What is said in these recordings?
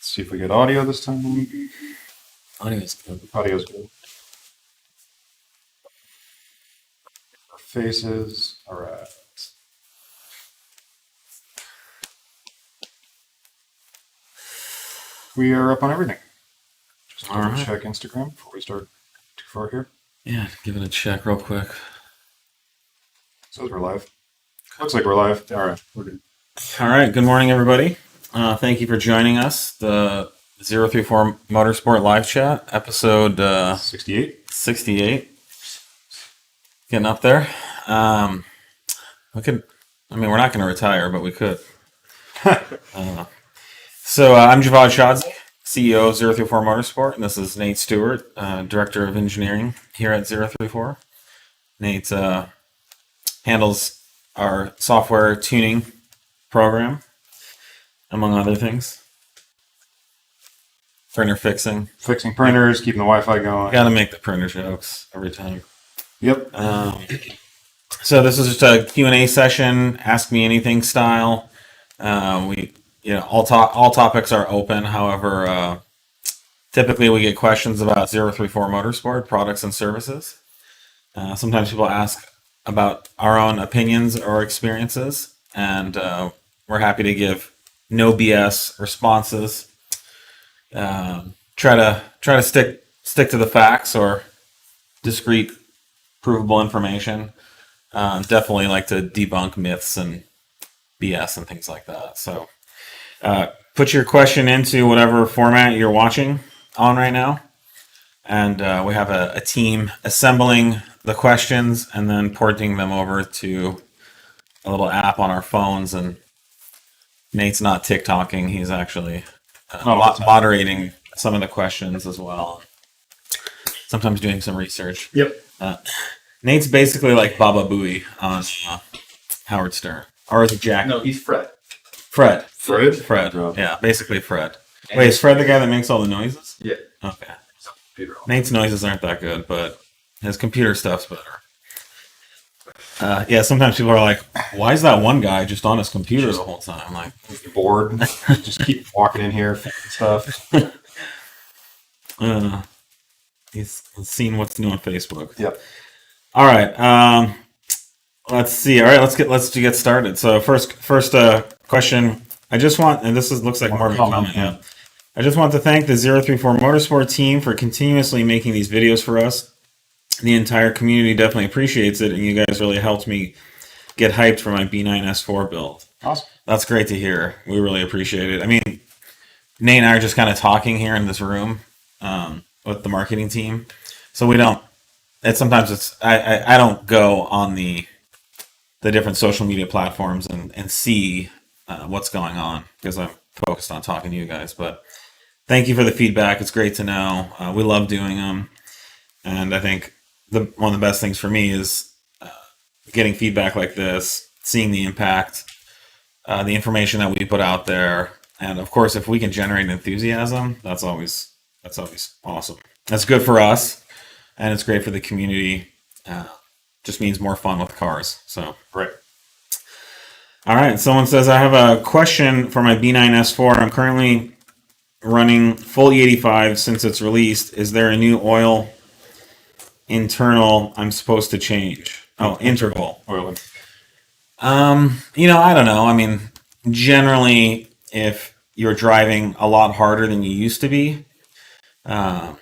see if we get audio this time. Audio's good. Audio's good. Our faces. All right. We are up on everything. Just All right. check Instagram before we start too far here. Yeah, give it a check real quick. Says we're live. Looks like we're live. All right, we're good. All right, good morning, everybody. Thank you for joining us. The 034 Motorsport live chat, episode 68. 68. Getting up there. We're not going to retire, but we could. So I'm Javad Shadzi, CEO of 034 Motorsport, and this is Nate Stewart, Director of Engineering here at 034. Nate handles our software tuning program, among other things. Printer fixing. Fixing printers, keeping the Wi-Fi going. Got to make the printer jokes every time. Yep. So this is just a Q&A session, ask me anything style. All topics are open. However, typically we get questions about 034 Motorsport products and services. Sometimes people ask about our own opinions or experiences, and we're happy to give no BS responses. Try to stick to the facts or discrete, provable information. Definitely like to debunk myths and BS and things like that. So put your question into whatever format you're watching on right now, and we have a team assembling the questions and then porting them over to a little app on our phones. And Nate's not TikToking; he's actually moderating some of the questions as well. Sometimes doing some research. Yep. Nate's basically like Baba Booey on Howard Stern. Or is it Jack? No, he's Fred. Fred. Fred? Yeah, basically Fred. Wait, is Fred the guy that makes all the noises? Yeah. Okay. Peter. Nate's noises aren't that good, but his computer stuff's better. Sometimes people are like, why is that one guy just on his computer the whole time? I'm like, Bored. Just keep walking in here, fixing stuff. he's seen what's new on Facebook. Yep. All right. Let's see. All right, let's get started. So first question. I just want, and looks like more of a comment. Yeah. I just want to thank the 034 Motorsport team for continuously making these videos for us. The entire community definitely appreciates it, and you guys really helped me get hyped for my B9 S4 build. Awesome. That's great to hear. We really appreciate it. I mean, Nate and I are just kind of talking here in this room with the marketing team, so we don't. I don't go on the different social media platforms and see what's going on because I'm focused on talking to you guys. But thank you for the feedback. It's great to know. We love doing them, and I think one of the best things for me is getting feedback like this, seeing the impact, the information that we put out there, and of course, if we can generate enthusiasm, that's always awesome. That's good for us, and it's great for the community. Just means more fun with cars. So Right. all right. Someone says, I have a question for my B9 S4. I'm currently running full E85 since it's released. Is there a new oil internal I'm supposed to change? Oh, interval. Oil. I don't know. I mean, generally, if you're driving a lot harder than you used to be, like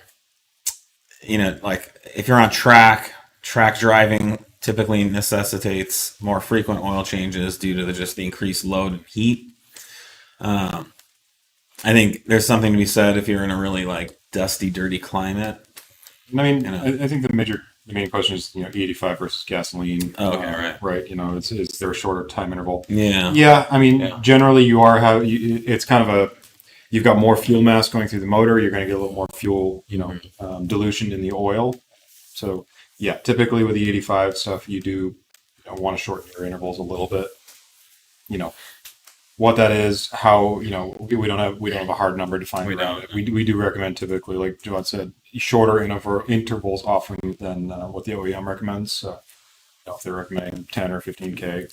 if you're on track driving typically necessitates more frequent oil changes due to just the increased load and heat. I think there's something to be said if you're in a really like dusty, dirty climate. I mean, I think the main question is, E85 versus gasoline. Oh, okay, right. Right. Is there a shorter time interval? Yeah. Yeah. I mean, generally it's kind of you've got more fuel mass going through the motor. You're going to get a little more fuel, dilution in the oil. So yeah, typically with the 85 stuff, you do want to shorten your intervals a little bit. What that is, how we don't have a hard number defined around it. We do recommend typically, like John said, shorter intervals often than what the OEM recommends. So if they're recommending 10 or 15K,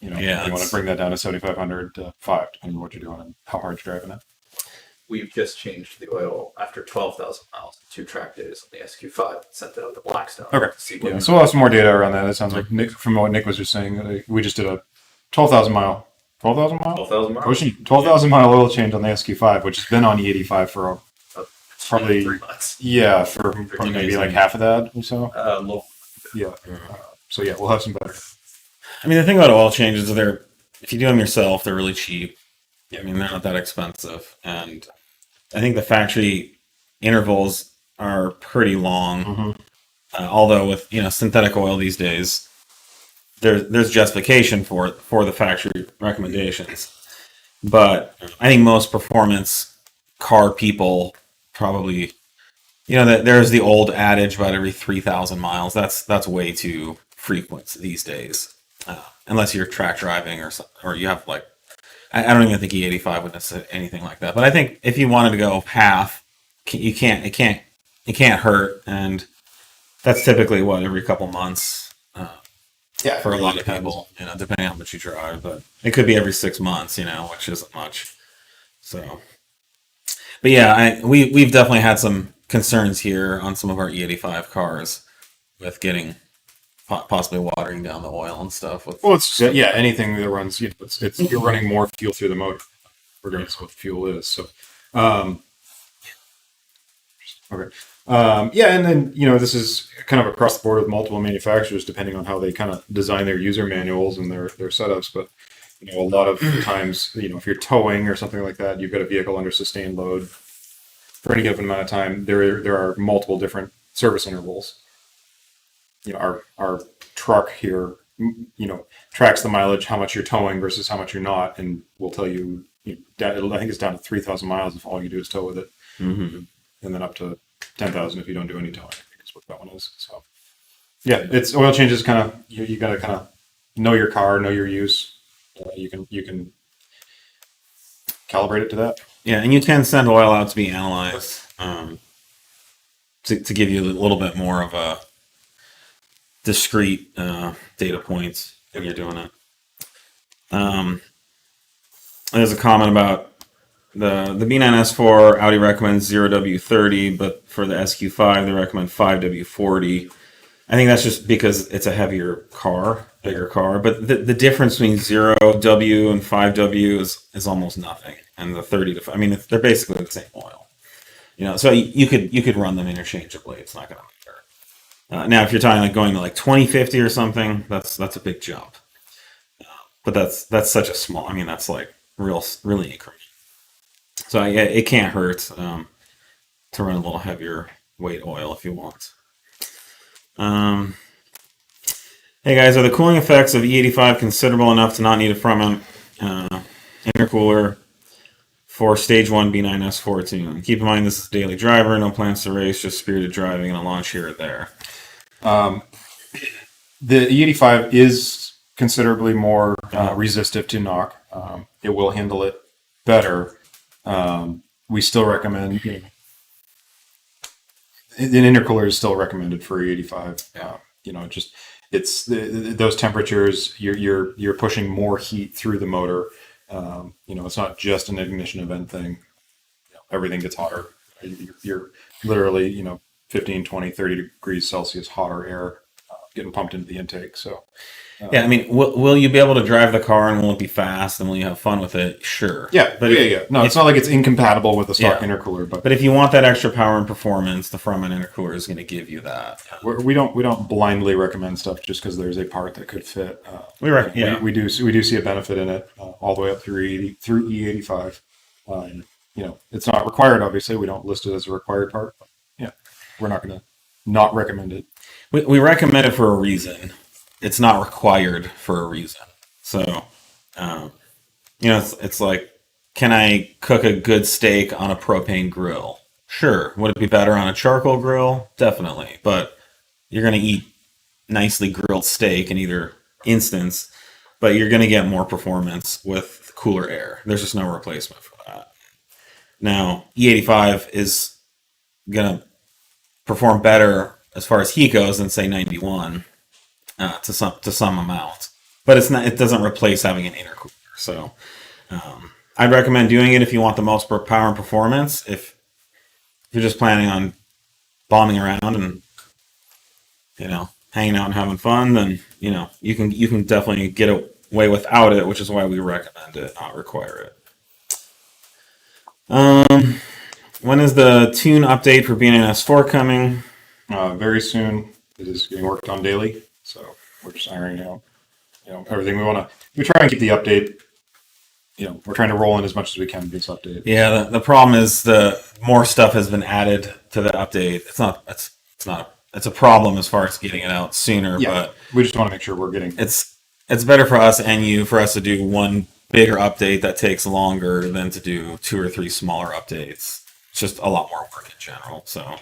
you want to bring that down to 7,500 to 5, depending on what you're doing and how hard you're driving it. we've just changed the oil after 12,000 miles, 2 track days on the SQ5, sent it out to Blackstone. Okay. To see what Yeah. So we'll have some more data around that. It sounds like Nick, from what Nick was just saying, we just did a 12,000 mile. 12,000 mile? 12,000 miles. 12,000 mile oil change on the SQ5, which has been on E85 for probably 3 months. yeah, for probably maybe like half of that or so. Low. Yeah. So yeah, we'll have some better. I mean, the thing about oil changes is if you do them yourself, they're really cheap. I mean, they're not that expensive. And I think the factory intervals are pretty long. Although with, synthetic oil these days, there's justification for the factory recommendations. But I think most performance car people probably, that there's the old adage about every 3,000 miles. That's way too frequent these days, unless you're track driving or you have like, I don't even think E85 would necessarily anything like that. But I think if you wanted to go half, it can't hurt, and that's typically every couple months. Yeah, for a lot of people, depending on how much you drive, but it could be every 6 months, which isn't much. So, but yeah, we've definitely had some concerns here on some of our E85 cars with getting possibly watering down the oil and stuff. Well, it's anything that runs, it's you're running more fuel through the motor, regardless of what fuel is. So, okay. And then, this is kind of across the board with multiple manufacturers, depending on how they kind of design their user manuals and their setups. But, a lot of times, if you're towing or something like that, you've got a vehicle under sustained load for any given amount of time. There are multiple different service intervals. Our truck here, tracks the mileage, how much you're towing versus how much you're not, and will tell you, I think it's down to 3,000 miles if all you do is tow with it. And then up to 10,000 if you don't do any towing, I think is what that one is. So, yeah, it's oil changes. Kind of you got to kind of know your car, know your use. You can calibrate it to that. Yeah, and you can send oil out to be analyzed to give you a little bit more of a discrete data points when you're doing it. There's a comment about the B9 S4. Audi recommends 0W30, but for the SQ5 they recommend 5W40. I think that's just because it's a heavier car, bigger car. But the difference between 0W and 5W is almost nothing. And the 30 to 5, they're basically the same oil. So you could run them interchangeably. It's not going to matter. Now, if you're talking like going to like 2050 or something, that's a big jump. But that's such a small. That's like really incremental. So it can't hurt to run a little heavier weight oil if you want. Hey guys, are the cooling effects of E85 considerable enough to not need a front mount intercooler for Stage 1 B9 S4 Tune? Keep in mind this is a daily driver, no plans to race, just spirited driving and a launch here or there. The E85 is considerably more resistive to knock. It will handle it better. We still recommend, an intercooler is still recommended for E85. It's those temperatures. You're pushing more heat through the motor. It's not just an ignition event thing. Everything gets hotter. You're literally, 15, 20, 30 degrees Celsius hotter air getting pumped into the intake. So, will you be able to drive the car and will it be fast and will you have fun with it? Sure. Yeah, but No, it's not like it's incompatible with the stock intercooler. But if you want that extra power and performance, the front end intercooler is going to give you that. We don't blindly recommend stuff just because there's a part that could fit. We do see a benefit in it all the way up through E85. It's not required. Obviously, we don't list it as a required part. But we're not going to not recommend it. We recommend it for a reason. It's not required for a reason. So, it's like, can I cook a good steak on a propane grill? Sure. Would it be better on a charcoal grill? Definitely. But you're going to eat nicely grilled steak in either instance, but you're going to get more performance with cooler air. There's just no replacement for that. Now, E85 is going to perform better as far as heat goes than, say, 91 to some amount. But it's not. It doesn't replace having an intercooler. So I'd recommend doing it if you want the most power and performance. If you're just planning on bombing around and hanging out and having fun, then you can definitely get away without it, which is why we recommend it, not require it. When is the tune update for B9 S4 coming? Very soon. It is getting worked on daily, so we're just ironing out everything we want to. We try and keep the update. We're trying to roll in as much as we can with this update. Yeah, the problem is the more stuff has been added to the update. It's a problem as far as getting it out sooner. Yeah, but we just want to make sure we're getting. It's better for us and you for us to do one bigger update that takes longer than to do 2 or 3 smaller updates. It's just a lot more work in general. So,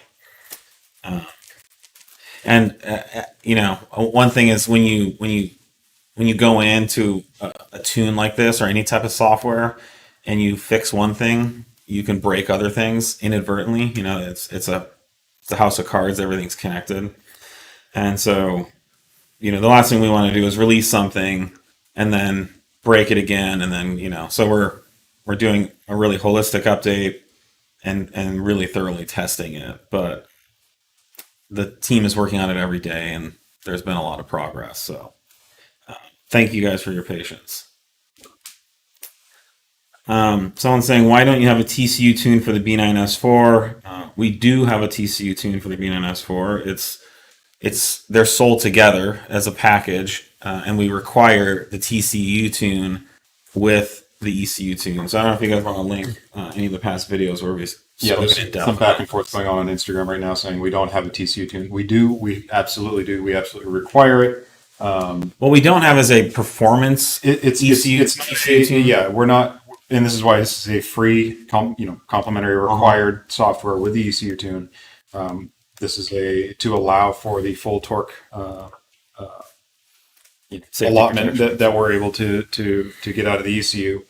one thing is when you go into a tune like this or any type of software and you fix one thing, you can break other things inadvertently. It's a house of cards, everything's connected. And so, the last thing we want to do is release something and then break it again. And then, so we're doing a really holistic update and really thoroughly testing it. But the team is working on it every day and there's been a lot of progress. So thank you guys for your patience. Someone's saying, why don't you have a TCU tune for the B9 S4? We do have a TCU tune for the B9 S4. They're sold together as a package, and we require the TCU tune with the ECU tune. So I don't know if you guys want to link any of the past videos where we there's some back and forth going on Instagram right now saying we don't have a TCU tune. We do. We absolutely do. We absolutely require it. What we don't have is a performance ECU tune. Yeah, we're not. And this is why this is a free, complimentary required software with the ECU tune. This is to allow for the full torque allotment that we're able to get out of the ECU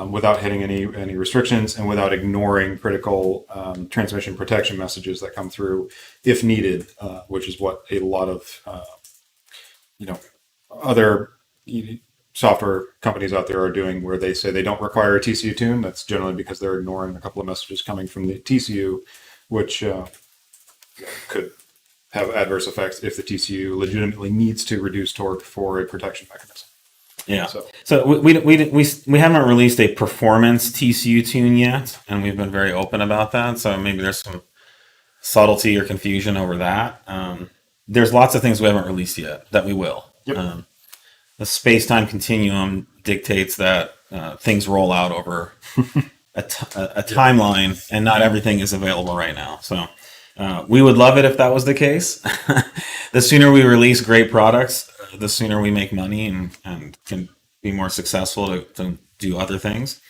without hitting any restrictions and without ignoring critical transmission protection messages that come through if needed, which is what a lot of other software companies out there are doing, where they say they don't require a TCU tune. That's generally because they're ignoring a couple of messages coming from the TCU, which could have adverse effects if the TCU legitimately needs to reduce torque for a protection mechanism. Yeah. So we haven't released a performance TCU tune yet, and we've been very open about that. So maybe there's some subtlety or confusion over that. There's lots of things we haven't released yet that we will. Yep. The space-time continuum dictates that things roll out over a timeline, and not everything is available right now. So we would love it if that was the case. The sooner we release great products, the sooner we make money and can be more successful to do other things.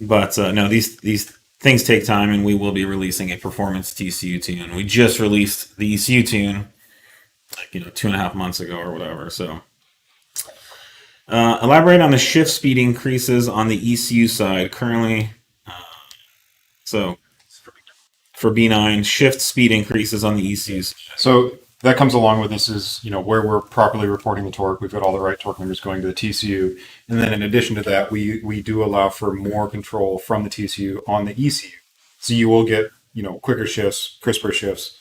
But no, these things take time, and we will be releasing a performance TCU tune. We just released the ECU tune, 2.5 months ago or whatever. So. Elaborate on the shift speed increases on the ECU side currently. So for B9, shift speed increases on the ECU side. So that comes along with this is, where we're properly reporting the torque. We've got all the right torque numbers going to the TCU. And then in addition to that, we do allow for more control from the TCU on the ECU. So you will get, quicker shifts, crisper shifts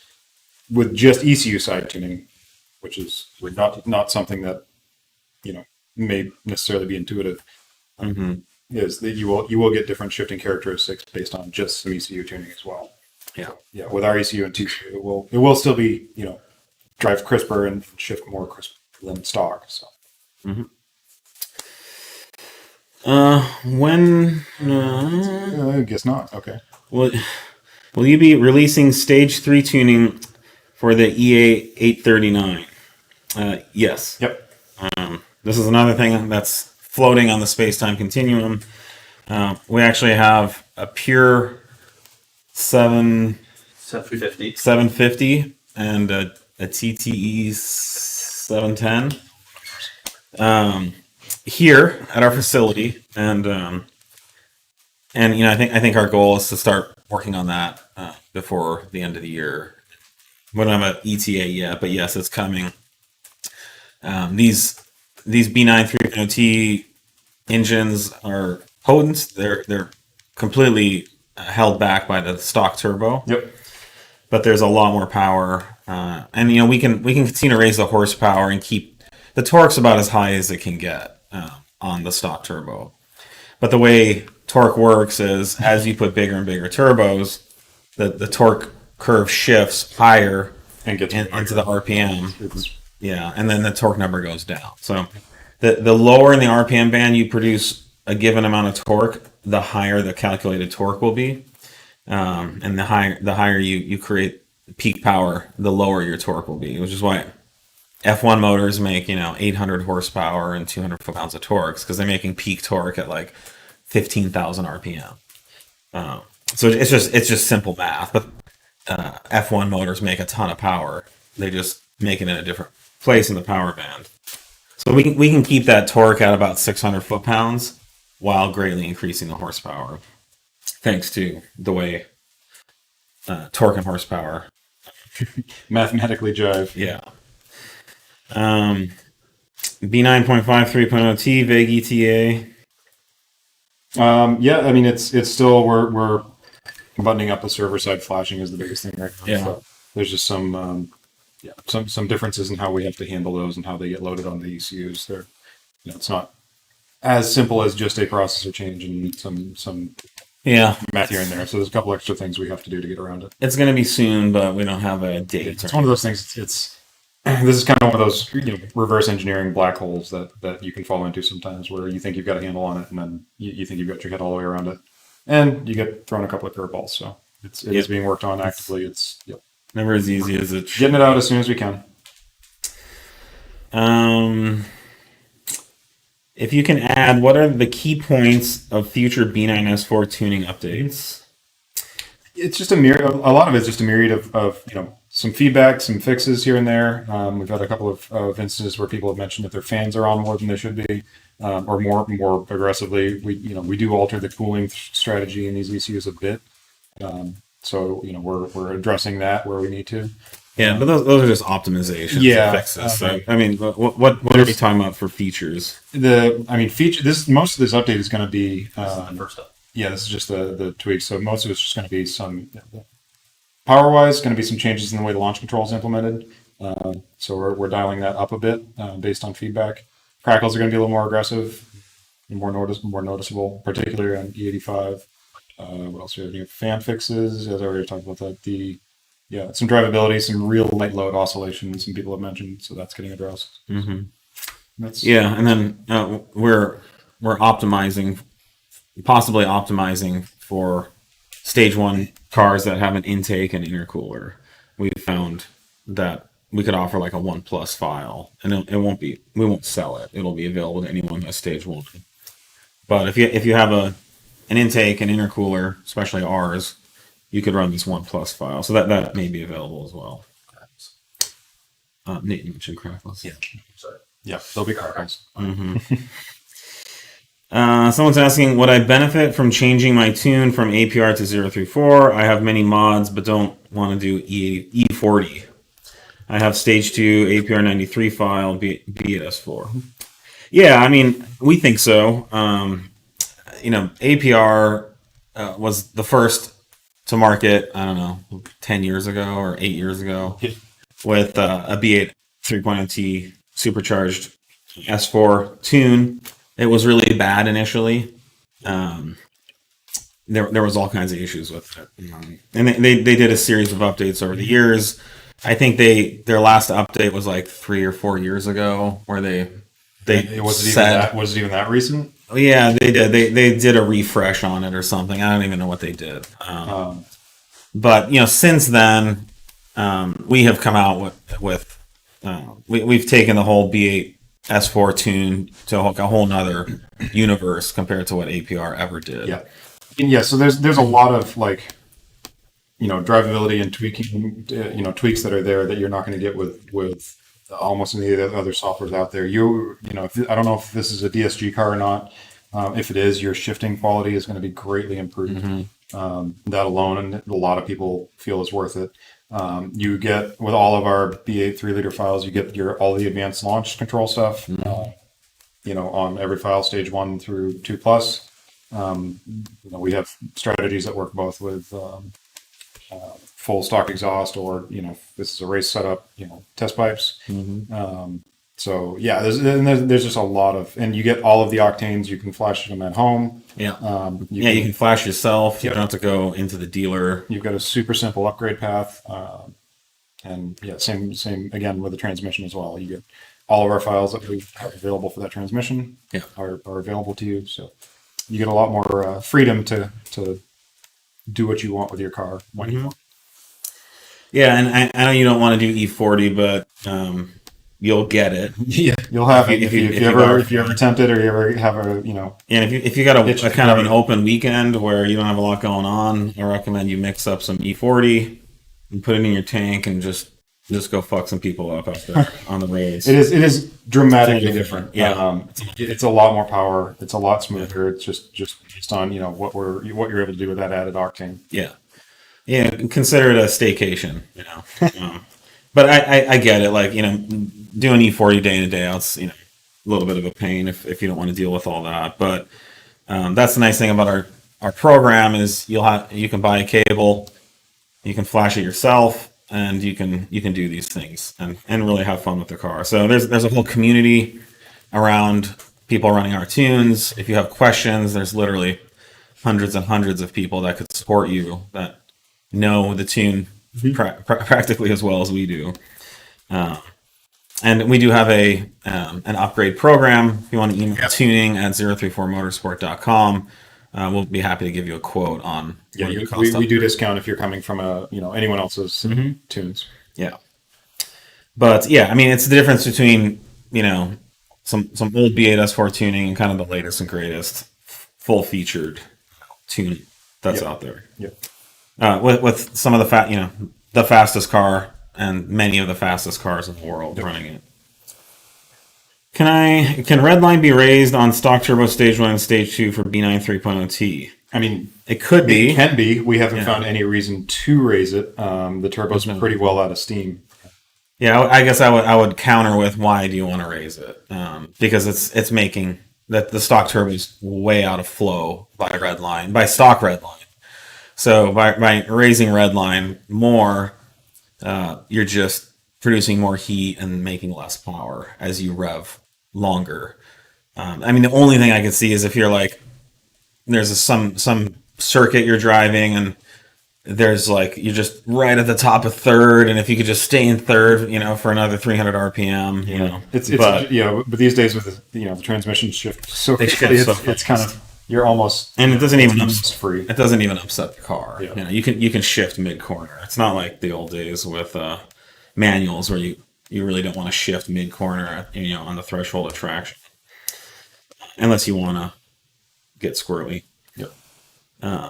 with just ECU side tuning, which is not something that, may necessarily be intuitive. Is that you will get different shifting characteristics based on just some ECU tuning as well. Yeah. With our ECU and TCU, it will still be drive crisper and shift more crisp than stock. So. When? I guess not. Okay. Will you be releasing Stage 3 tuning for the EA839? Yes. Yep. This is another thing that's floating on the space-time continuum. We actually have a pure 750 and a TTE 710 here at our facility, and I think our goal is to start working on that before the end of the year. We don't have an ETA yet, but yes, it's coming. These B9 3.0T engines are potent. They're completely held back by the stock turbo. Yep. But there's a lot more power, and we can continue to raise the horsepower and keep the torque's about as high as it can get on the stock turbo. But the way torque works is as you put bigger and bigger turbos, the torque curve shifts higher And gets into the RPM. Yeah, and then the torque number goes down. So the lower in the RPM band you produce a given amount of torque, the higher the calculated torque will be. And the higher you create peak power, the lower your torque will be, which is why F1 motors make 800 horsepower and 200 foot-pounds of torques, because they're making peak torque at like 15,000 RPM. So it's just simple math. But F1 motors make a ton of power. They just make it in a different place in the power band. So we can keep that torque at about 600 foot-pounds while greatly increasing the horsepower, thanks to the way torque and horsepower mathematically jive. Yeah. B9.5 3.0 T Vague ETA. Yeah, I mean it's still we're buttoning up the server side flashing is the biggest thing right now. Yeah. So there's just some differences in how we have to handle those and how they get loaded on the ECUs. They're it's not as simple as just a processor change and some math here and there. So there's a couple extra things we have to do to get around it. It's going to be soon, but we don't have a date. It's one of those things. This is kind of one of those reverse engineering black holes that you can fall into sometimes, where you think you've got a handle on it, and then you think you've got your head all the way around it, and you get thrown a couple of curveballs. So it is being worked on actively. It's never as easy as it. Getting it out as soon as we can. If you can add, what are the key points of future B9 S4 tuning updates? It's just a lot of it's just a myriad of some feedback, some fixes here and there. We've had a couple of instances where people have mentioned that their fans are on more than they should be, or more aggressively. We do alter the cooling strategy in these ECUs a bit, so we're addressing that where we need to. Yeah, but those are just optimizations. Yeah, fixes. So, I mean, what are we talking about for features? Most of this update is going to be the first up. Yeah, this is just the tweaks. So most of it's just going to be some power-wise, going to be some changes in the way the launch control is implemented. So we're dialing that up a bit based on feedback. Crackles are going to be a little more aggressive and more noticeable, particularly on E85. What else do we have? Fan fixes, as I already talked about that. Some drivability, some real light load oscillations, some people have mentioned, so that's getting addressed. Mm-hmm. And then we're possibly optimizing for stage 1 cars that have an intake and intercooler. We found that we could offer like a 1+ file, and we won't sell it. It'll be available to anyone who has stage 1. But if you have an intake and intercooler, especially ours, you could run this 1+ file. So that may be available as well. Nate, you mentioned crackles. Yeah. Sorry. Yeah, they'll be crackles. Mm-hmm. Someone's asking, would I benefit from changing my tune from APR to 034? I have many mods, but don't want to do E40. I have stage 2 APR 93 file, B8 S4. Yeah, I mean, we think so. APR was the first to market, I don't know, 10 years ago or 8 years ago with a B8 3.0 T supercharged S4 tune. It was really bad initially. There was all kinds of issues with it. And they did a series of updates over the years. I think their last update was like 3 or 4 years ago, where was it even that recent? Yeah, they did. They did a refresh on it or something. I don't even know what they did. But since then, we have come out with we've taken the whole B8 S4 tune to a whole nother universe compared to what APR ever did. Yeah. So there's a lot of drivability and tweaking, tweaks that are there that you're not going to get with almost any of the other softwares out there. I don't know if this is a DSG car or not. If it is, your shifting quality is going to be greatly improved. Mm-hmm. That alone, and a lot of people feel is worth it. You get, with all of our B8 3-liter files, you get all the advanced launch control stuff. Mm-hmm. On every file, stage 1 through 2+. We have strategies that work both with full stock exhaust, or if this is a race setup, test pipes. So yeah, there's just a lot of, and you get all of the octanes. You can flash them at home. Yeah. You can flash yourself. You Yep. don't have to go into the dealer. You've got a super simple upgrade path, and yeah, same again with the transmission as well. You get all of our files that we have available for that transmission. Yeah. are available to you, so you get a lot more freedom to do what you want with your car when you want. Yeah, and I know you don't want to do E40, but you'll get it. Yeah, you'll have it If if you you're ever tempted, or you ever have a And if you got Itch a to kind of an try. open weekend where you don't have a lot going on, I recommend you mix up some E40 and put it in your tank and just go fuck some people up out there on the roads. It is dramatically different. Yeah. It's a lot more power. It's a lot smoother. It's just based on what you're able to do with that added octane. Yeah. Yeah, consider it a staycation, But I get it. Like, doing E40 day in and day out's, a little bit of a pain if you don't want to deal with all that. But that's the nice thing about our program is you can buy a cable, you can flash it yourself, and you can do these things and really have fun with the car. So there's a whole community around people running our tunes. If you have questions, there's literally hundreds and hundreds of people that could support you that know the tune practically as well as we do. And we do have an upgrade program. If you want to email tuning at 034motorsport.com, we'll be happy to give you a quote on Yeah, what it costs we upgrade. do discount if you're coming from anyone else's tunes. Yeah. But yeah, I mean, it's the difference between, some old B8 S4 tuning and kind of the latest and greatest full featured tuning that's out there. Yeah. With some of the fastest car and many of the fastest cars in the world running it. Can redline be raised on stock turbo stage 1 and stage 2 for B9 3.0T? I mean, It could be. it can be. We haven't found any reason to raise it. The turbo's pretty well out of steam. Yeah, I guess I would counter with why do you want to raise it? Because it's making that the stock turbo is way out of flow by stock redline. So by raising redline more, you're just producing more heat and making less power as you rev longer. I mean, the only thing I could see is if you're like, there's some circuit you're driving and there's like, you're just right at the top of third, and if you could just stay in third, for another 300 RPM, But these days with the transmission shift so They quickly, shift so it's kind of you're almost and it doesn't even almost free. It doesn't even upset the car. Yeah. You can shift mid corner. It's not like the old days with manuals where you really don't want to shift mid corner, on the threshold of traction, unless you want to get squirrely. Yep.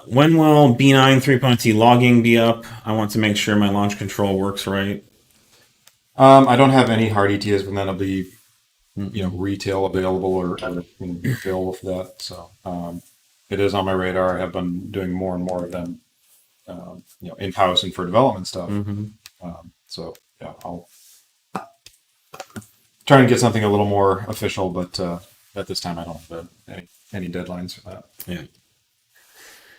When will B9 3.0T logging be up? I want to make sure my launch control works right. I don't have any hard ETAs when that'll be retail available or available for that. So it is on my radar. I have been doing more and more of them, in house and for development stuff. So yeah, I'll try and get something a little more official, but at this time I don't have any deadlines for that. Yeah.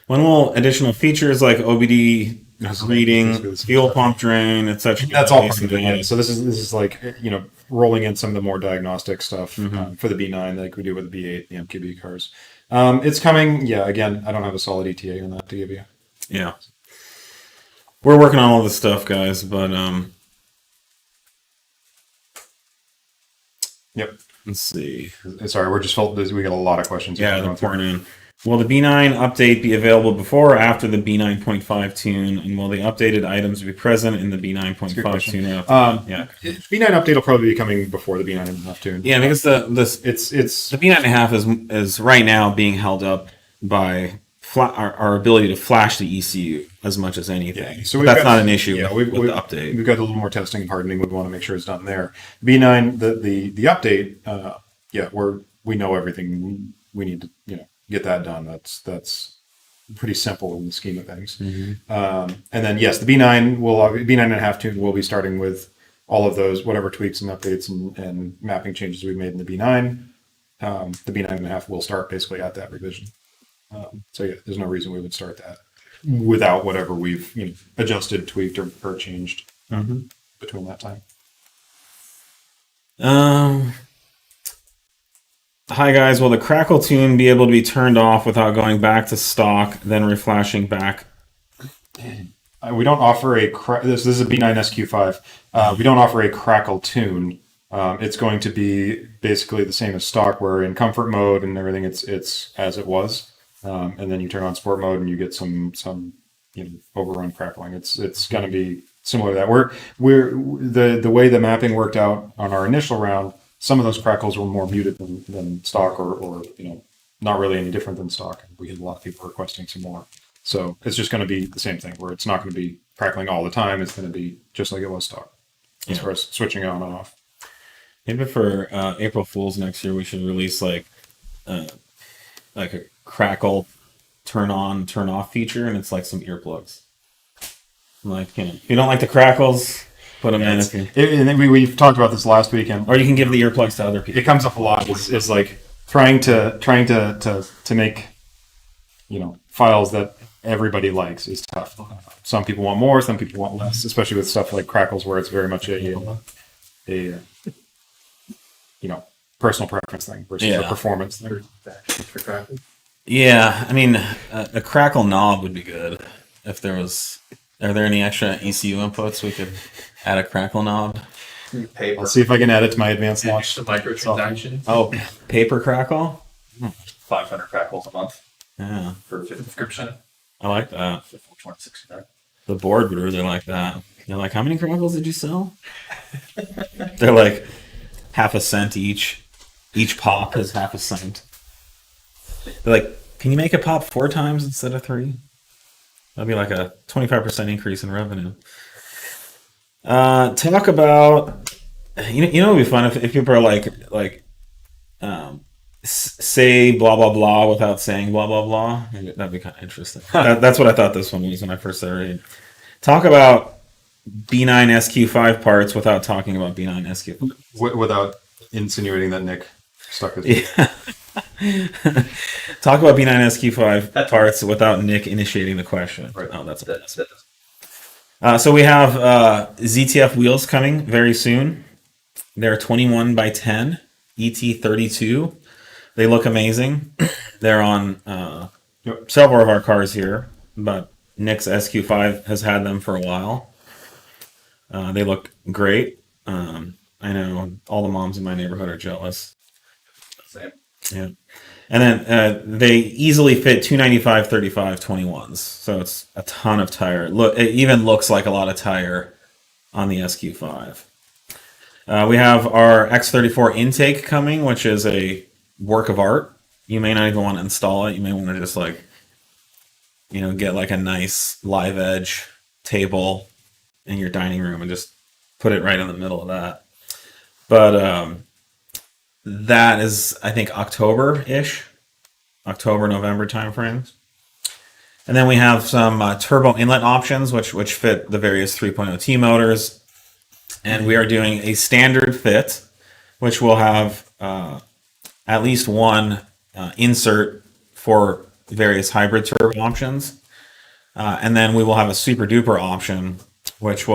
When will additional features like OBD reading, fuel pump drain, etc.? That's all part of it. Yeah. So this is like rolling in some of the more diagnostic stuff for the B9 like we do with the B8, the MQB cars. It's coming. Yeah. Again, I don't have a solid ETA on that to give you. Yeah. We're working on all this stuff, guys, but Yep. let's see. Sorry, we're just felt we got a lot of questions. Yeah, they're pouring in. Will the B9 update be available before or after the B9.5 tune, and will the updated items be present in the B9.5 tune? Yeah. B9 update will probably be coming before the B9.5 tune. Yeah, because the B9.5 is right now being held up by our ability to flash the ECU as much as anything. So that's not an issue with the update. We've got a little more testing and hardening. We want to make sure it's done there. B9, the update, we know everything we need to get that done. That's pretty simple in the scheme of things. And then yes, the B9.5 tune will be starting with all of those whatever tweaks and updates and mapping changes we made in the B9. The B9.5 will start basically at that revision. So yeah, there's no reason we would start that without whatever we've adjusted, tweaked, or changed between that time. Hi guys, will the crackle tune be able to be turned off without going back to stock, then reflashing back? We don't offer this is a B9 SQ5. We don't offer a crackle tune. It's going to be basically the same as stock, where in comfort mode and everything, it's as it was, and then you turn on sport mode and you get some overrun crackling. It's going to be similar to that. We're the way the mapping worked out on our initial round. Some of those crackles were more muted than stock, or not really any different than stock. We had a lot of people requesting some more. So it's just going to be the same thing, where it's not going to be crackling all the time. It's going to be just like it was stock as far as switching on and off. Maybe for April Fool's next year, we should release like a crackle turn on, turn off feature, and it's like some earplugs. Like, if you don't like the crackles, put them in. And we've talked about this last weekend. Or you can give the earplugs to other people. It comes up a lot. Is like trying to make files that everybody likes is tough. Some people want more, some people want less, especially with stuff like crackles, where it's very much a personal preference thing versus a performance thing. For crackle. Yeah, I mean, a crackle knob would be good. If there was, are there any extra ECU inputs we could add a crackle knob? Paper. I'll see if I can add it to my advanced launch. The microtransaction. Oh, paper crackle? 500 crackles a month Yeah, for 50%. I like that. 169. The board would really like that. They're like, how many crackles did you sell? They're like half a cent each. Each pop is half a cent. They're like, can you make a pop 4 times instead of 3? That'd be like a 25% increase in revenue. Talk about, it'd be fun if people are like, say blah blah blah without saying blah blah blah. That'd be kind of interesting. That's what I thought this one was when I first started reading. Talk about B9 SQ5 parts without talking about B9 SQ5. Without insinuating that Nick stuck his Talk about B9 SQ5 parts without Nick initiating the question. Right. Oh, that's so we have ZTF wheels coming very soon. They're 21 by 10 ET32. They look amazing. They're on several of our cars here, but Nick's SQ5 has had them for a while. They look great. I know all the moms in my neighborhood are jealous. Same. Yeah. And then they easily fit 295 35 21s. So it's a ton of tire. It even looks like a lot of tire on the SQ5. We have our X34 intake coming, which is a work of art. You may not even want to install it. You may want to just get like a nice live edge table in your dining room and just put it right in the middle of that. But that is, I think, October-ish, October-November timeframes. And then we have some turbo inlet options, which fit the various 3.0T motors. And we are doing a standard fit, which will have at least one insert for various hybrid turbo options. And then we will have a SüperDüper option, which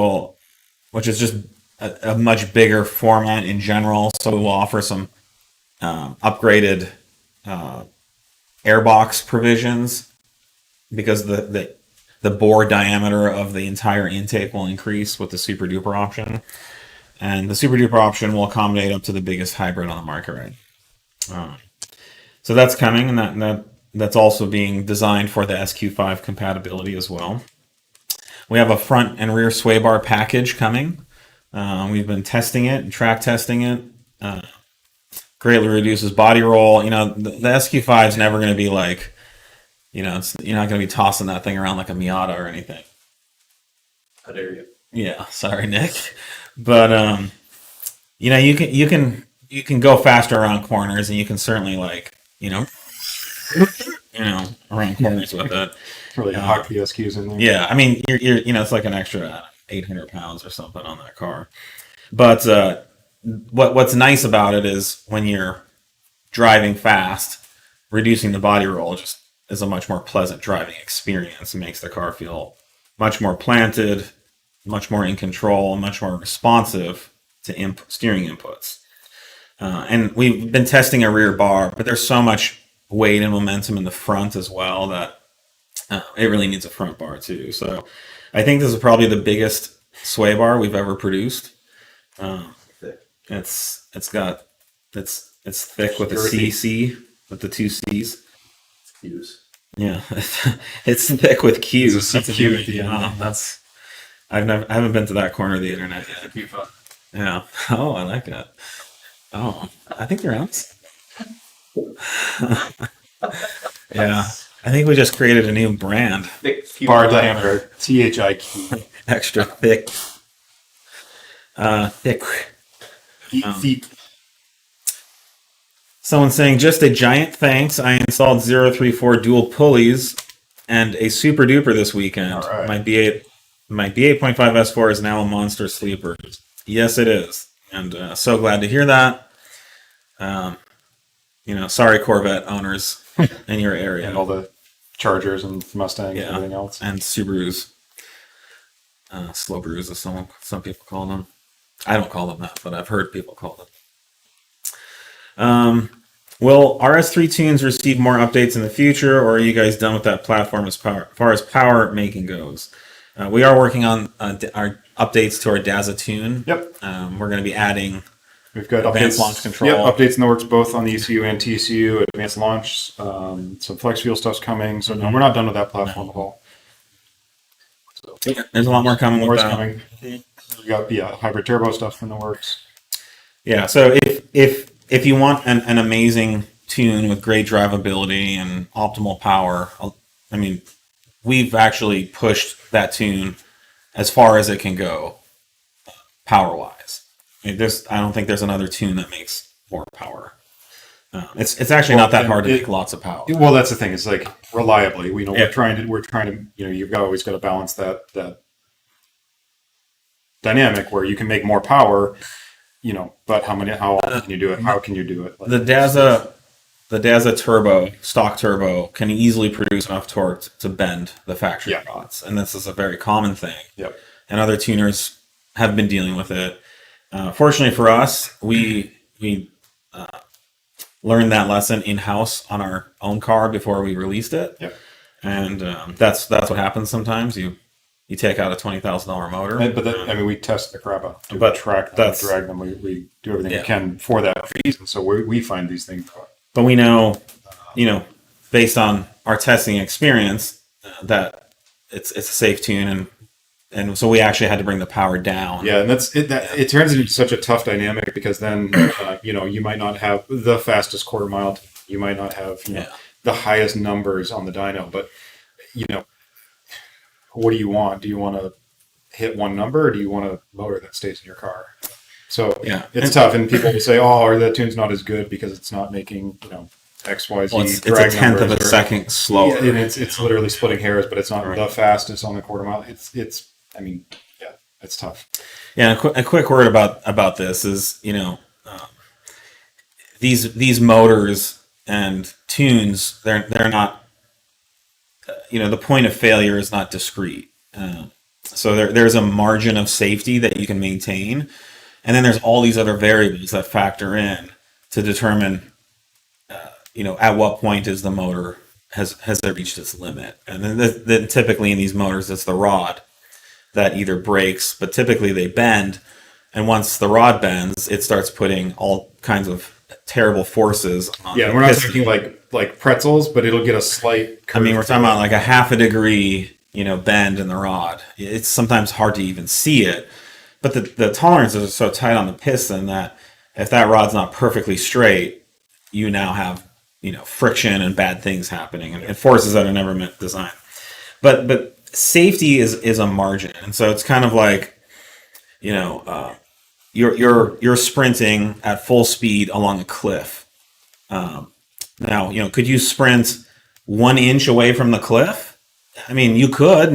is just a much bigger format in general. So we will offer some upgraded airbox provisions, because the bore diameter of the entire intake will increase with the SüperDüper option. And the SüperDüper option will accommodate up to the biggest hybrid on the market right now. So that's coming, and that's also being designed for the SQ5 compatibility as well. We have a front and rear sway bar package coming. We've been testing it and track testing it. Greatly reduces body roll. The SQ5 is never going to be like, you're not going to be tossing that thing around like a Miata or anything. How dare you? Yeah, sorry, Nick. But you can go faster around corners, and you can certainly around corners with it. Really hot the SQs in there. Yeah, I mean, you're it's like an extra 800 pounds or something on that car. But what's nice about it is when you're driving fast, reducing the body roll just is a much more pleasant driving experience. It makes the car feel much more planted, much more in control, much more responsive to steering inputs. And we've been testing a rear bar, but there's so much weight and momentum in the front as well that it really needs a front bar too. So I think this is probably the biggest sway bar we've ever produced. It's thick with a CC, with the two C's. Q's. Yeah, it's thick with Q's. There's a That's a CQ new at the end. idea. That's I haven't been to that corner of the internet yet. SQ5. Yeah. Oh, I like that. Oh, I think they're ounce. Yeah, I think we just created a new brand. Thick Q. Bar diameter, THIQ. Extra thick. Thick. Feet. Someone's saying, just a giant thanks. I installed 034 dual pulleys and a SüperDüper this weekend. All right. My B8.5 S4 is now a monster sleeper. Yes, it is. And so glad to hear that. Sorry, Corvette owners in your area. And all the Chargers and Mustangs Yeah. and everything else. And Subarus. Slow brews, as some people call them. I don't call them that, but I've heard people call them. Will RS3 tunes receive more updates in the future, or are you guys done with that platform as far as power making goes? We are working on our updates to our DAZA tune. Yep. We're going to be adding We've got advanced updates, launch control. Yep, updates in the works both on the ECU and TCU, advanced launch. Some flex fuel stuff's coming. So no, we're not done with that platform at all. So, There's a lot more coming more with is that. coming. We got hybrid turbo stuff in the works. Yeah, so if you want an amazing tune with great drivability and optimal power, I mean, we've actually pushed that tune as far as it can go, power-wise. I mean, I don't think there's another tune that makes more power. It's actually not that hard to make lots of power. Well, that's the thing. It's like reliably. We know Yeah. we're trying to. You've always got to balance that dynamic where you can make more power. But how often can you do it? How can you do it? The DAZA turbo, stock turbo, can easily produce enough torque to bend the factory rods, and this is a very common thing. Yep. And other tuners have been dealing with it. Fortunately for us, we learned that lesson in-house on our own car before we released it. Yep. And that's what happens sometimes. You take out a $20,000 motor. But we test the crap out. But track them, drag them. We do everything we can for that reason. So we find these things. But we know, based on our testing experience, that it's a safe tune, and so we actually had to bring the power down. Yeah, and it turns into such a tough dynamic because then you might not have the fastest quarter mile. You might not have the highest numbers on the dyno, but what do you want? Do you want to hit one number, or do you want a motor that stays in your car? So it's tough, and people will say, "Oh, the tune's not as good because it's not making X, Y, Z." Well, it's a tenth of a second slower, and it's literally splitting hairs, but it's not the fastest on the quarter mile. It's tough. Yeah, a quick word about this is these motors and tunes they're not the point of failure is not discrete. So there's a margin of safety that you can maintain. And then there's all these other variables that factor in to determine, at what point is the motor has it reached its limit? And then typically in these motors, it's the rod that either breaks, but typically they bend. And once the rod bends, it starts putting all kinds of terrible forces on we're not talking like pretzels, but it'll get a slight curve. I mean, we're talking about like a half a degree, bend in the rod. It's sometimes hard to even see it. But the tolerances are so tight on the piston that if that rod's not perfectly straight, you now have friction and bad things happening, and forces that are never meant designed. But safety is a margin, and so it's kind of like you're sprinting at full speed along a cliff. Now could you sprint 1 inch away from the cliff? I mean, you could,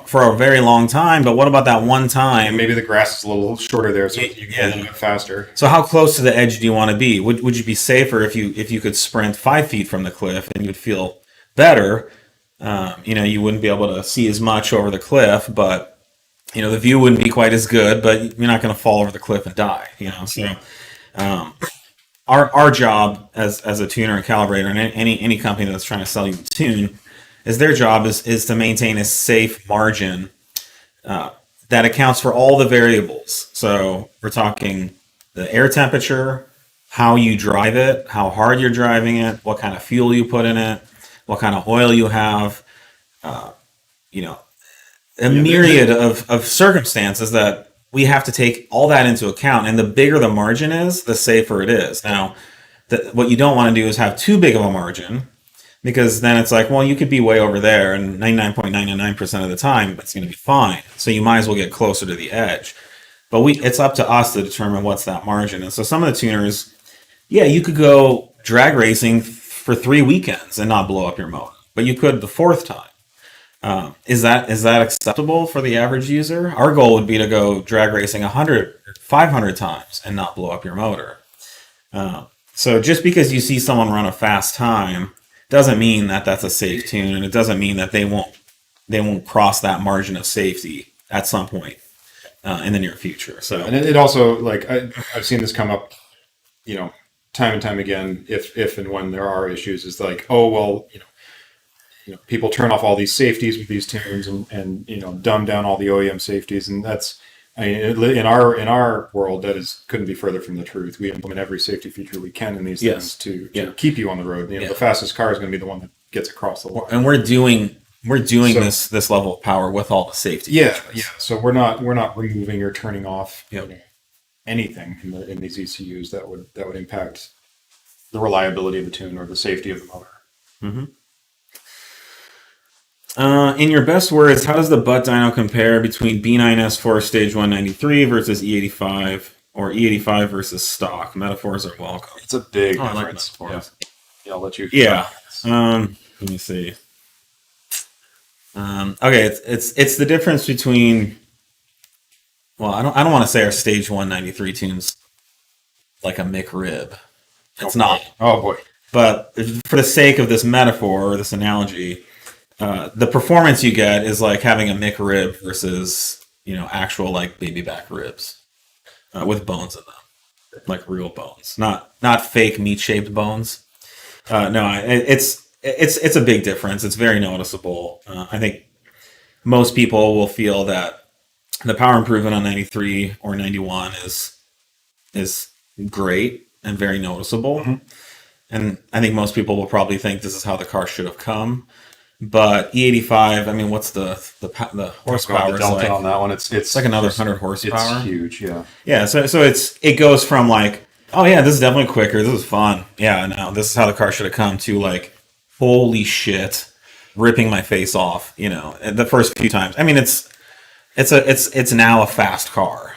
for a very long time, but what about that one time? And maybe the grass is a little shorter there, so you can get a little bit faster. So how close to the edge do you want to be? Would you be safer if you could sprint 5 feet from the cliff and you'd feel better. You wouldn't be able to see as much over the cliff, but the view wouldn't be quite as good, but you're not going to fall over the cliff and die. So our job as a tuner and calibrator, and any company that's trying to sell you a tune, is their job is to maintain a safe margin that accounts for all the variables. So we're talking the air temperature, how you drive it, how hard you're driving it, what kind of fuel you put in it, what kind of oil you have, a myriad of circumstances that we have to take all that into account. And the bigger the margin is, the safer it is. Now, what you don't want to do is have too big of a margin, because then it's like, well, you could be way over there, and 99.99% of the time, it's going to be fine. So you might as well get closer to the edge. But it's up to us to determine what's that margin. And so some of the tuners, you could go drag racing for 3 weekends and not blow up your motor, but you could the 4th time. Is that acceptable for the average user? Our goal would be to go drag racing 100, 500 times and not blow up your motor. So just because you see someone run a fast time doesn't mean that that's a safe tune, and it doesn't mean that they won't cross that margin of safety at some point in the near future. So, and it also, like, I've seen this come up, time and time again. If and when there are issues, is like, oh well, people turn off all these safeties with these tunes and dumb down all the OEM safeties, and that's, in our world, that couldn't be further from the truth. We implement every safety feature we can in these things to keep you on the road. The fastest car is going to be the one that gets across the line. And we're doing this level of power with all the safety. Yeah. So we're not removing or turning off anything in these ECUs that would impact the reliability of the tune or the safety of the motor. Mm-hmm. In your best words, how does the butt dyno compare between B9 S4 Stage 193 versus E85, or E85 versus stock? Metaphors are welcome. It's a big difference. I like metaphors. Yeah, I'll let you. Yeah. Let me see. Okay, it's the difference between. Well, I don't want to say our Stage 193 tune's like a McRib. It's not. Oh boy. But for the sake of this metaphor or this analogy, the performance you get is like having a McRib versus actual like baby back ribs with bones in them, like real bones, not fake meat shaped bones. No, it's a big difference. It's very noticeable. I think most people will feel that the power improvement on 93 or 91 is great and very noticeable. Mm-hmm. And I think most people will probably think this is how the car should have come. But E85, I mean, what's the horsepower? The delta on that one, it's like another 100 horsepower. It's huge, yeah. Yeah, so it goes from like, oh yeah, this is definitely quicker, this is fun. Yeah, no, this is how the car should have come, to like, holy shit, ripping my face off. The first few times. I mean, it's now a fast car.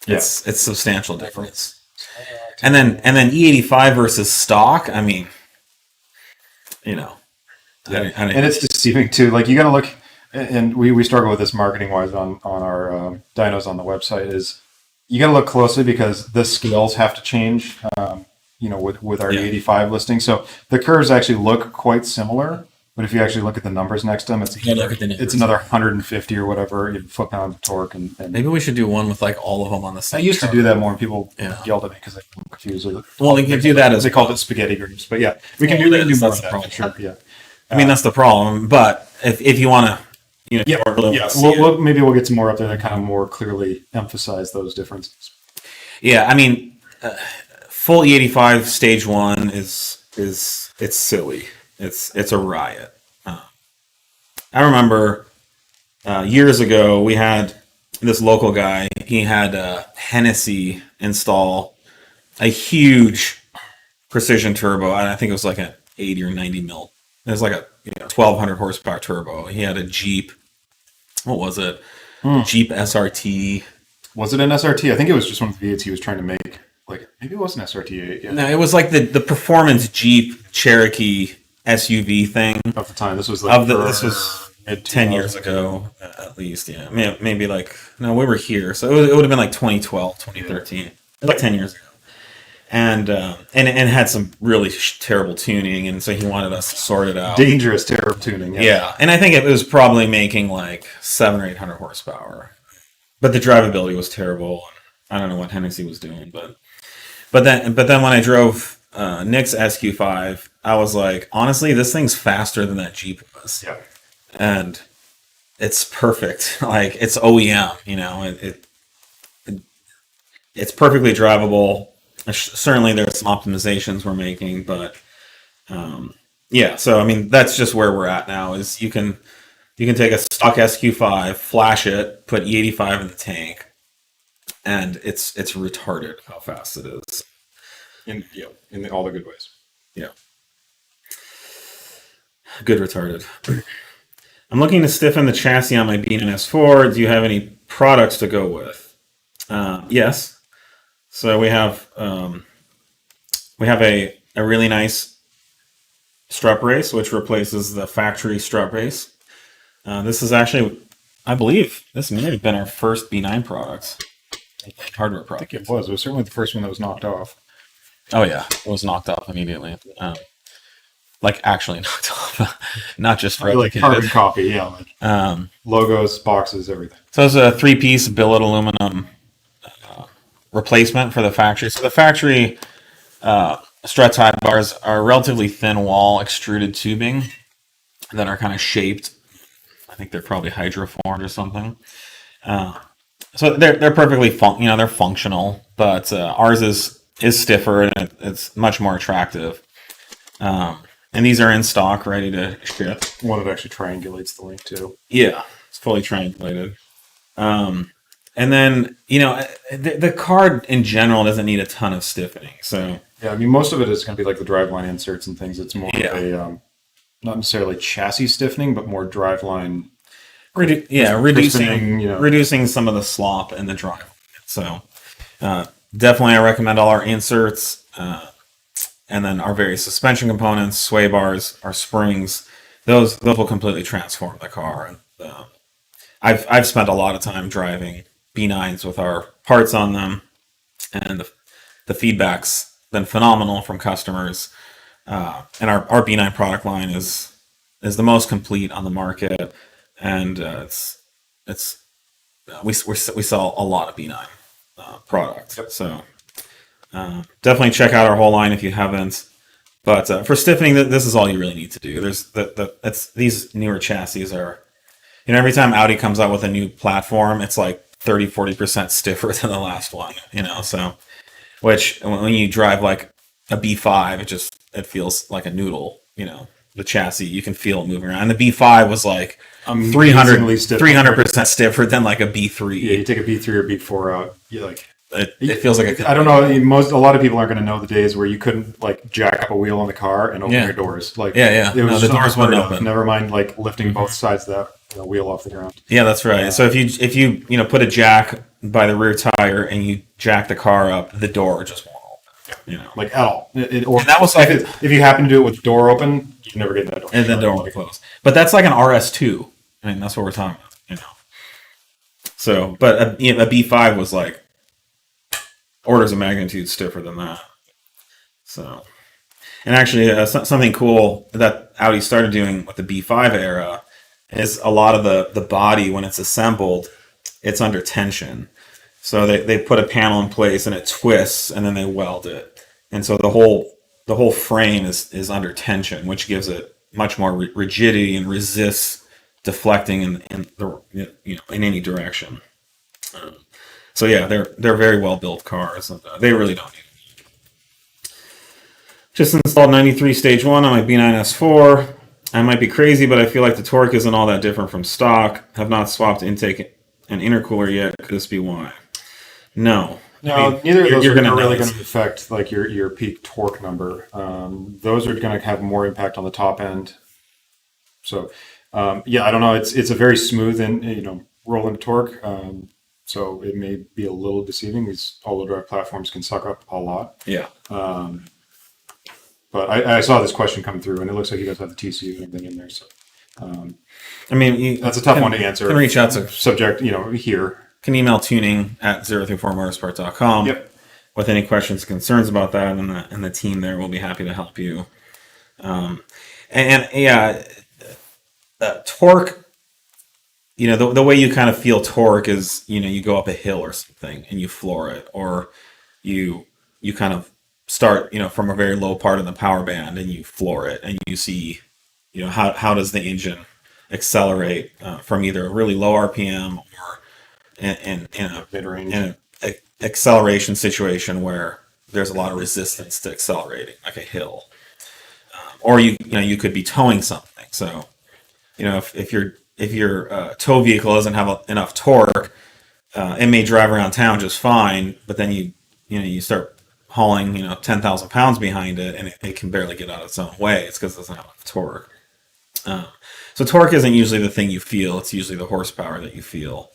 It's substantial difference. And then E85 versus stock. I mean, and it's deceiving too. Like, you got to look, and we struggle with this marketing wise on our dynos on the website. Is you got to look closely, because the scales have to change. With our E85 listing, so the curves actually look quite similar. But if you actually look at the numbers next to them, it's another 150 or whatever foot-pounds of torque. And maybe we should do one with like all of them on the same. I used to do that more, and people yelled at me because they were confused. Well, you can do that as they called it spaghetti groups, but yeah, we can do more of that. Sure, yeah. I mean, that's the problem. But if you want to, maybe we'll get some more up there that kind of more clearly emphasize those differences. Yeah, I mean, full E85 Stage 1 is silly. It's a riot. I remember years ago we had this local guy. He had Hennessy install a huge precision turbo. I think it was like an 80 or 90 mil. It was like a 1200 horsepower turbo. He had a Jeep. What was it? Jeep SRT. Was it an SRT? I think it was just one of the V8s he was trying to make. Like, maybe it was an SRT8. Yeah. No, it was like the performance Jeep Cherokee SUV thing of the time. This was like this was 10 years ago at least. Yeah, maybe like, no, we were here, so it would have been like 2012, 2013, like 10 years ago. and had some really terrible tuning, and so he wanted us to sort it out. Dangerous terrible tuning. Yeah, and I think it was probably making like 700 or 800 horsepower, but the drivability was terrible. I don't know what Hennessy was doing, but then when I drove Nick's SQ5, I was like, honestly, this thing's faster than that Jeep was. Yeah. And it's perfect. Like, it's OEM, you know, it's perfectly drivable. Certainly there's some optimizations we're making, but yeah, so I mean, that's just where we're at now. Is you can take a stock SQ5, flash it, put E85 in the tank, and it's retarded how fast it is. In all the good ways. Yeah. Good retarded. I'm looking to stiffen the chassis on my B8.5 S4. Do you have any products to go with? Yes. So we have a really nice strut brace, which replaces the factory strut brace. This is actually, I believe, this may have been our first B9 products. Hardware product. I think it was. It was certainly the first one that was knocked off. Oh yeah, it was knocked off immediately. Like actually knocked off, not just Like carbon copy, yeah. Like, logos, boxes, everything. So it's a 3-piece billet aluminum replacement for the factory. So the factory strut side bars are relatively thin wall extruded tubing that are kind of shaped. I think they're probably hydroformed or something. So they're perfectly they're functional, but ours is stiffer and it's much more attractive. And these are in stock, ready to ship. One that actually triangulates the link too. Yeah, it's fully triangulated. And then, you know, the car in general doesn't need a ton of stiffening. So yeah, I mean, most of it is going to be like the driveline inserts and things. It's more of a not necessarily chassis stiffening, but more driveline. Reducing some of the slop in the drive. So definitely, I recommend all our inserts. And then our various suspension components, sway bars, our springs, those will completely transform the car. And I've spent a lot of time driving B9s with our parts on them, and the feedback's been phenomenal from customers. And our B9 product line is the most complete on the market, and we sell a lot of B9 products. Yep. So. Definitely check out our whole line if you haven't. But for stiffening, this is all you really need to do. These newer chassis are, you know, every time Audi comes out with a new platform, it's like 30-40% stiffer than the last one. You know, so which when you drive like a B5, it feels like a noodle. You know, the chassis, you can feel it moving around. And the B5 was like 300% stiffer than like a B3. Yeah, you take a B3 or B4 out, you're like. It feels like I don't know. A lot of people aren't going to know the days where you couldn't like jack up a wheel on the car and open your doors. Like it was the doors wouldn't open. Never mind like lifting both sides of that wheel off the ground. Yeah, that's right. So if you put a jack by the rear tire and you jack the car up, the door just won't open. You know, like at all. Or and that was like if you happen to do it with the door open, you can never get that door. And the door will be closed. But that's like an RS2. I mean, that's what we're talking about. You know. So, but a B5 was like orders of magnitude stiffer than that. So, and actually, something cool that Audi started doing with the B5 era is a lot of the body, when it's assembled, it's under tension. So they put a panel in place and it twists, and then they weld it, and so the whole frame is under tension, which gives it much more rigidity and resists deflecting in any direction. So yeah, they're very well built cars. And, they really don't need it. Just installed 93 Stage 1 on my B9 S4. I might be crazy, but I feel like the torque isn't all that different from stock. Have not swapped intake and intercooler yet. Could this be why? No. No, neither of those are really going to affect like your peak torque number. Those are going to have more impact on the top end. So I don't know. It's a very smooth and rolling torque. So it may be a little deceiving. These all-wheel drive platforms can suck up a lot. Yeah. But I saw this question come through, and it looks like you guys have the TCU and everything in there. So, I mean, that's a tough one to answer. Can reach out to subject, here. Can email tuning@034motorsport.com. Yep. with any questions, concerns about that, and the team there will be happy to help you. Torque. The way you kind of feel torque is, you go up a hill or something and you floor it, or you kind of start, from a very low part of the power band and you floor it, and you see, how does the engine accelerate from either a really low RPM or in a Mid-range. in an acceleration situation where there's a lot of resistance to accelerating, like a hill, or you could be towing something. So, if your tow vehicle doesn't have enough torque, it may drive around town just fine, but then you start hauling 10,000 pounds behind it, and it can barely get out of its own way. It's because it doesn't have enough torque. So torque isn't usually the thing you feel; it's usually the horsepower that you feel,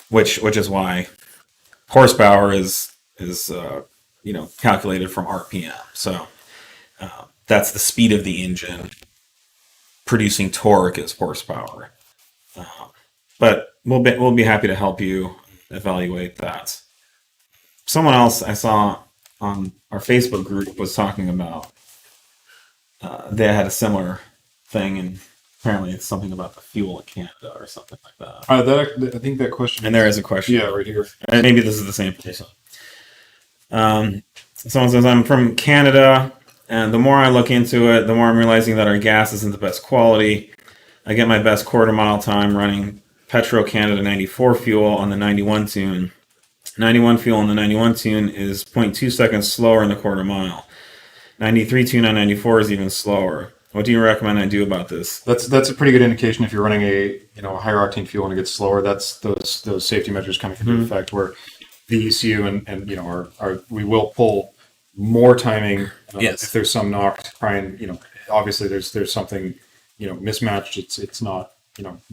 which is why horsepower is calculated from RPM. So that's the speed of the engine. Producing torque is horsepower, but we'll be happy to help you evaluate that. Someone else I saw on our Facebook group was talking about they had a similar thing, and apparently it's something about the fuel in Canada or something like that. I think that question. And there is a question. Yeah, right here. And maybe this is the same person. Someone says, I'm from Canada, and the more I look into it, the more I'm realizing that our gas isn't the best quality. I get my best quarter mile time running Petro Canada 94 fuel on the 91 tune. 91 fuel on the 91 tune is 0.2 seconds slower in the quarter mile. 93 tune on 94 is even slower. What do you recommend I do about this? That's a pretty good indication if you're running a higher octane fuel and it gets slower. That's those safety measures coming into effect where the ECU and we will pull more timing if there's some knock to try and obviously there's something mismatched. It's not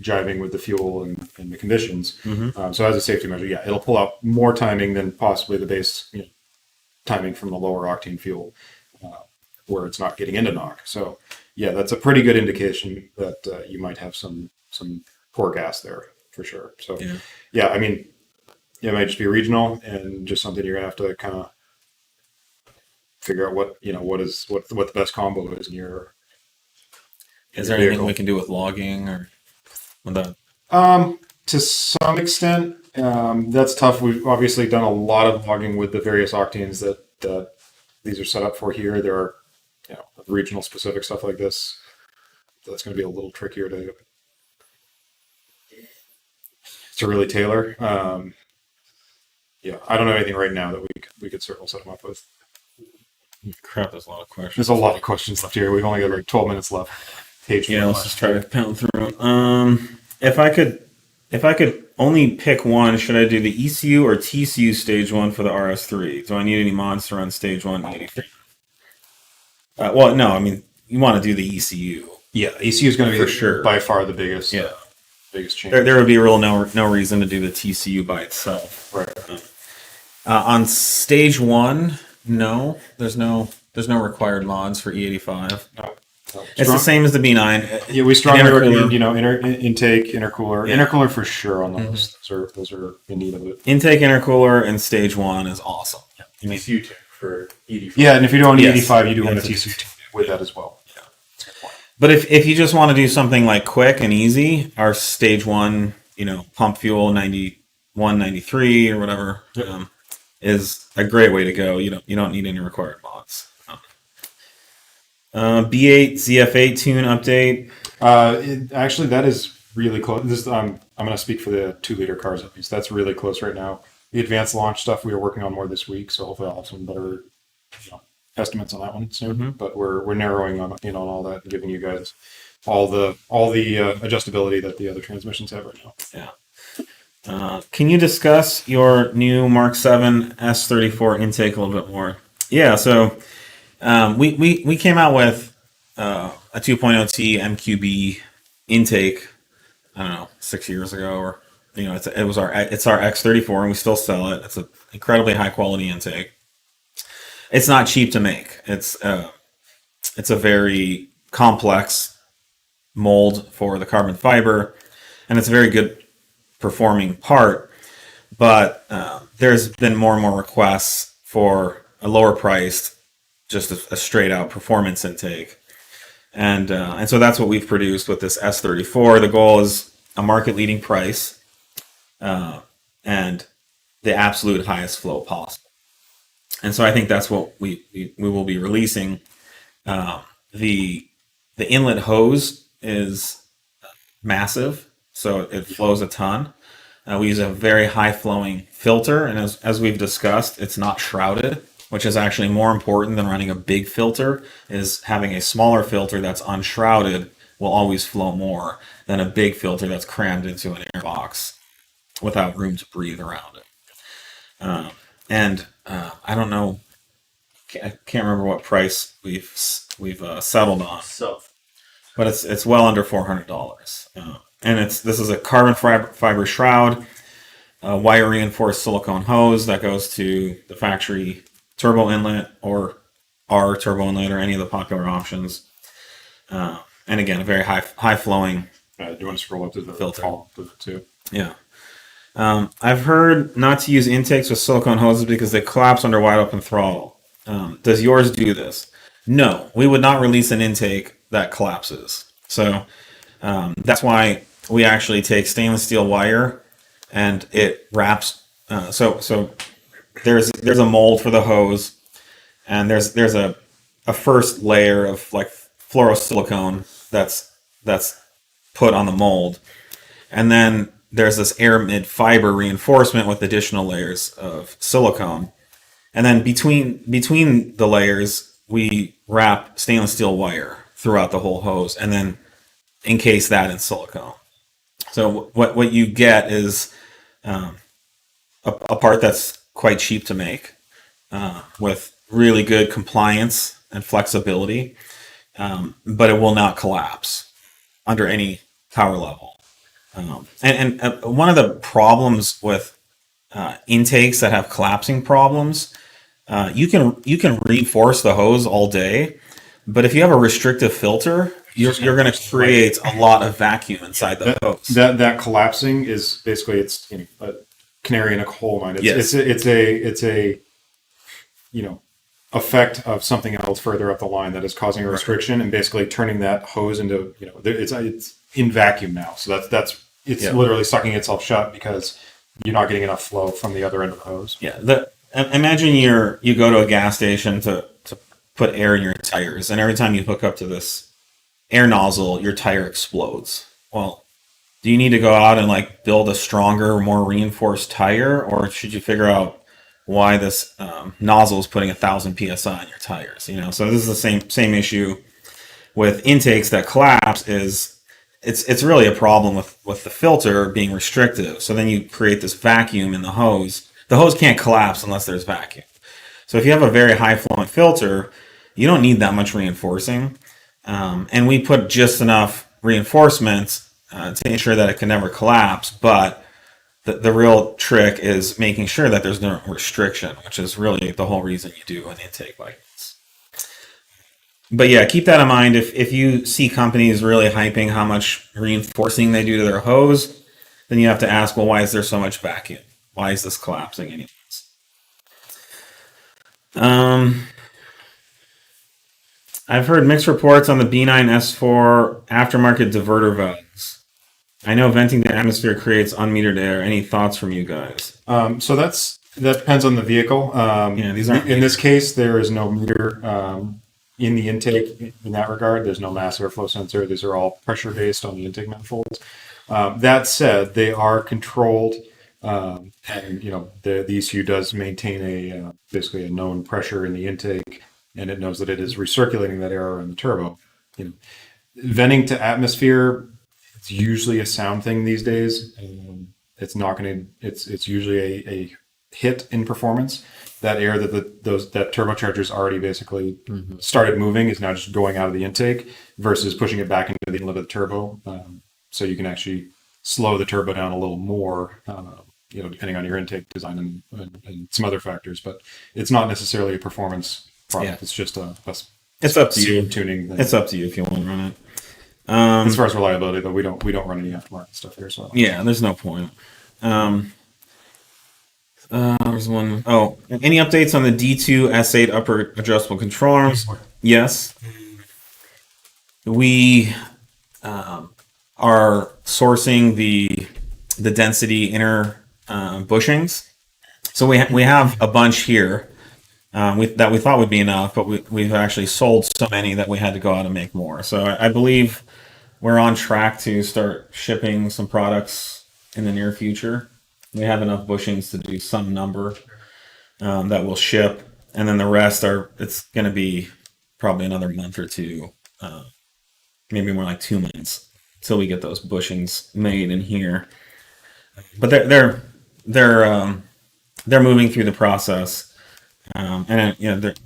jiving with the fuel and the conditions. So as a safety measure, it'll pull out more timing than possibly the base timing from the lower octane fuel where it's not getting into knock. So that's a pretty good indication that you might have some poor gas there for sure. So I mean, it might just be regional and just something you're gonna have to kind of figure out what the best combo is in your. Is there anything we can do with logging or with that? To some extent, that's tough. We've obviously done a lot of logging with the various octanes that these are set up for here. There are regional specific stuff like this. That's going to be a little trickier to really tailor. I don't know anything right now that we could certainly set them up with. Crap, there's a lot of questions. There's a lot of questions left here. We've only got like 12 minutes left. Let's just try to pound through. If I could only pick one, should I do the ECU or TCU Stage 1 for the RS3? Do I need any mods to run Stage 1 83? Well, no, I mean, you want to do the ECU. Yeah, ECU is going to be for sure by far the biggest change. There would be no reason to do the TCU by itself. Right. On Stage 1, no, there's no required mods for E85. No. It's the same as the B9. Yeah, we strongly recommend intake, intercooler, intercooler for sure on those. Those are in need of it. Intake, intercooler, and Stage 1 is awesome. TCU Tune for E85. Yeah, and if you don't need E85, you do want a TCU Tune with that as well. Yeah, that's a good point. But if you just want to do something like quick and easy, our Stage 1, pump fuel 91, 93 or whatever, is a great way to go. You don't need any required mods. B8 ZF8 Tune update. Actually, that is really close. I'm going to speak for the 2-liter cars at least. That's really close right now. The advanced launch stuff we are working on more this week, so hopefully I'll have some better estimates on that one soon. But we're narrowing on all that and giving you guys all the adjustability that the other transmissions have right now. Yeah. Can you discuss your new MK7 S34 intake a little bit more? Yeah. So. We came out with a 2.0T MQB intake, I don't know, 6 years ago, or it's our X34, and we still sell it. It's an incredibly high quality intake. It's not cheap to make. It's a very complex mold for the carbon fiber, and it's a very good performing part. But there's been more and more requests for a lower priced, just a straight out performance intake. And so that's what we've produced with this S34. The goal is a market leading price and the absolute highest flow possible. And so I think that's what we will be releasing. The inlet hose is massive, so it flows a ton. We use a very high flowing filter, and as we've discussed, it's not shrouded, which is actually more important than running a big filter. Is having a smaller filter that's unshrouded will always flow more than a big filter that's crammed into an air box without room to breathe around it. I don't know, I can't remember what price we've settled on, So but it's well under $400. And this is a carbon fiber shroud, wire reinforced silicone hose that goes to the factory turbo inlet or our turbo inlet or any of the popular options. And again, a very high flowing. Do you want to scroll up to the filter too? Yeah. I've heard not to use intakes with silicone hoses because they collapse under wide open throttle. Does yours do this? No, we would not release an intake that collapses. So that's why we actually take stainless steel wire and it wraps. So there's a mold for the hose, and there's a first layer of like fluorosilicone that's put on the mold, and then there's this aramid fiber reinforcement with additional layers of silicone, and then between the layers we wrap stainless steel wire throughout the whole hose, and then encase that in silicone. So what you get is a part that's quite cheap to make, with really good compliance and flexibility, but it will not collapse under any power level. And one of the problems with intakes that have collapsing problems, you can reinforce the hose all day, but if you have a restrictive filter, you're going to create a lot of vacuum inside the hose. That collapsing is basically it's a canary in a coal mine. It's a effect of something else further up the line that is causing a restriction and basically turning that hose into it's in vacuum now. So that's literally sucking itself shut because you're not getting enough flow from the other end of the hose. Yeah. Imagine you go to a gas station to put air in your tires, and every time you hook up to this air nozzle, your tire explodes. Well, do you need to go out and like build a stronger, more reinforced tire, or should you figure out why this nozzle is putting 1,000 psi on your tires? So this is the same issue with intakes that collapse. Is it's really a problem with the filter being restrictive. So then you create this vacuum in the hose. The hose can't collapse unless there's vacuum. So if you have a very high flowing filter, you don't need that much reinforcing. And we put just enough reinforcements to ensure that it can never collapse. But the real trick is making sure that there's no restriction, which is really the whole reason you do an intake like this. But yeah, keep that in mind. If you see companies really hyping how much reinforcing they do to their hose, then you have to ask, well, why is there so much vacuum? Why is this collapsing anyways? I've heard mixed reports on the B9 S4 aftermarket diverter valves. I know venting the atmosphere creates unmetered air. Any thoughts from you guys? So that depends on the vehicle. These aren't in this case, there is no meter in the intake in that regard. There's no mass airflow sensor. These are all pressure based on the intake manifolds. That said, they are controlled, and the ECU does maintain basically a known pressure in the intake, and it knows that it is recirculating that air in the turbo. Venting to atmosphere, it's usually a sound thing these days. It's not going to. It's usually a hit in performance. That air that that turbocharger's already basically started moving is now just going out of the intake versus pushing it back into the inlet of the turbo. So you can actually slow the turbo down a little more, depending on your intake design and some other factors. But it's not necessarily a performance problem. Yeah. It's just it's up to you. Tuning thing. It's up to you if you want to run it. As far as reliability, though, we don't run any aftermarket stuff here. So yeah, there's no point. There's one. Oh, any updates on the D2 S8 upper adjustable control arms? Yes. We are sourcing the density inner bushings. So we have a bunch here that we thought would be enough, but we've actually sold so many that we had to go out and make more. So I believe we're on track to start shipping some products in the near future. We have enough bushings to do some number that will ship, and then the rest it's going to be probably another month or two, maybe more like 2 months till we get those bushings made in here. But they're moving through the process, and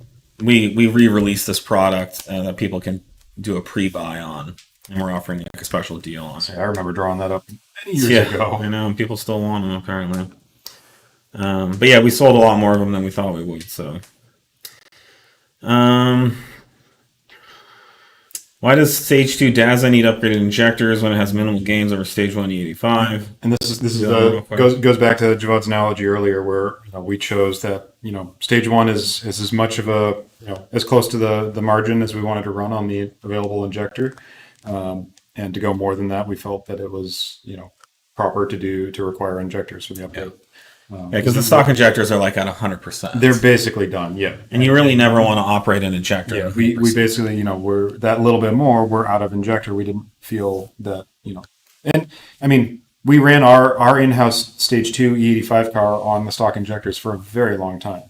we re-released this product that people can do a pre-buy on, and we're offering like a special deal on it. I remember drawing that up many years ago. I know, people still want them apparently. But yeah, we sold a lot more of them than we thought we would. So, why does Stage 2 DAZA need upgraded injectors when it has minimal gains over Stage 1 E85? And this is goes back to Javod's analogy earlier, where we chose that Stage 1 is as much of a as close to the margin as we wanted to run on the available injector, and to go more than that, we felt that it was proper to require injectors for the upgrade. Because the stock injectors are like at 100%. They're basically done, yeah. And you really never want to operate an injector. Yeah, we basically, we're that little bit more, we're out of injector. We didn't feel that, and I mean, we ran our in-house Stage 2 E85 car on the stock injectors for a very long time,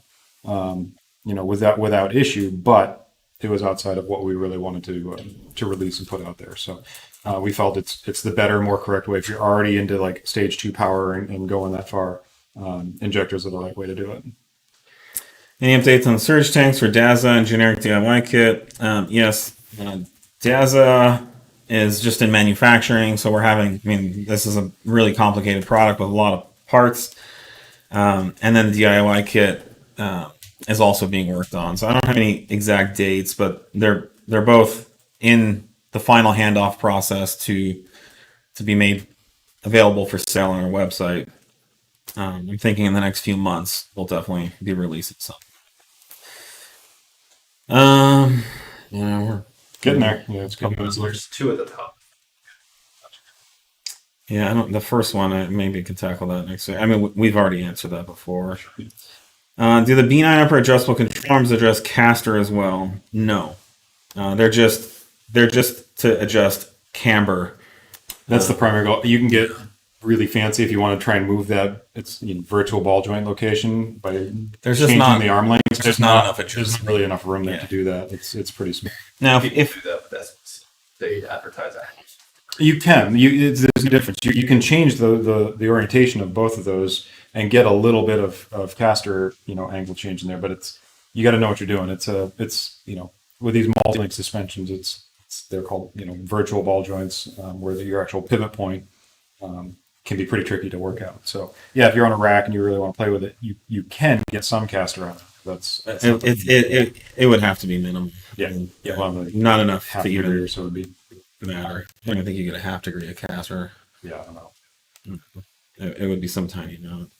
without issue, but it was outside of what we really wanted to release and put out there. So we felt it's the better, more correct way. If you're already into like Stage 2 power and going that far, injectors are the right way to do it. Any updates on the surge tanks for DAZA and generic DIY kit? Yes, DAZA is just in manufacturing, so this is a really complicated product with a lot of parts. And then the DIY kit is also being worked on. So I don't have any exact dates, but they're both in the final handoff process to be made available for sale on our website. I'm thinking in the next few months we'll definitely be releasing something. We're getting there. Yeah, it's good. There's two at the top. Yeah, the first one, maybe I could tackle that next week. I mean, we've already answered that before. Do the B9 upper adjustable control arms address caster as well? No. They're just to adjust camber. That's the primary goal. You can get really fancy if you want to try and move that. It's virtual ball joint location by changing the arm length. There's not enough adjustment. There's really enough room there to do that. It's pretty small. Now, if do that, that's they advertise that. You can. There's a difference. You can change the orientation of both of those and get a little bit of caster angle change in there, but you got to know what you're doing. It's with these multi-link suspensions, they're called virtual ball joints, where your actual pivot point can be pretty tricky to work out. So yeah, if you're on a rack and you really want to play with it, you can get some caster on it. It would have to be minimum. Yeah. Not enough half to degree even or so would be matter. I don't think you get a half degree of caster. Yeah, I don't know. It would be some tiny amount.